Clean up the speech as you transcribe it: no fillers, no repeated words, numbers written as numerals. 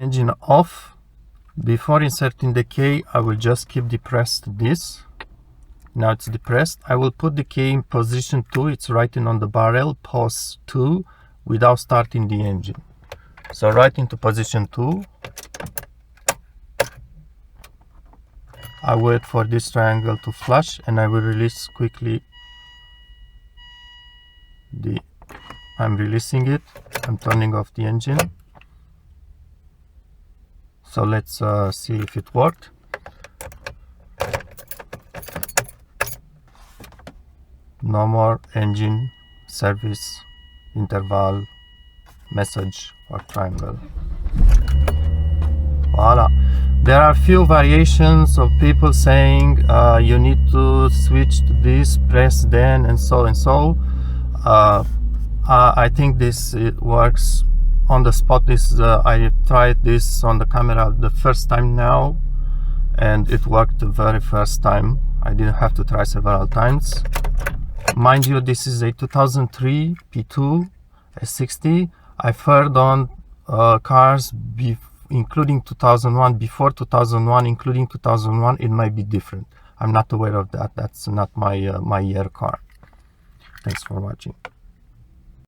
Engine off. Before inserting the key, I will just keep depressed this. Now it's depressed. I will put the key in position 2. It's writing on the barrel, pause 2, without starting the engine. So right into position 2. I wait for this triangle to flash and I will release quickly I'm releasing it. I'm turning off the engine. So let's see if it worked. No more engine service interval message or triangle. Voila. There are few variations of people saying you need to switch to this, press then, and so and so. I think this works on the spot. I tried this on the camera the first time now, and it worked the very first time. I didn't have to try several times. Mind you, this is a 2003 P2 S60. I've heard on cars including 2001, before 2001, including 2001, it might be different. I'm not aware of that. That's not my year car. Thanks for watching.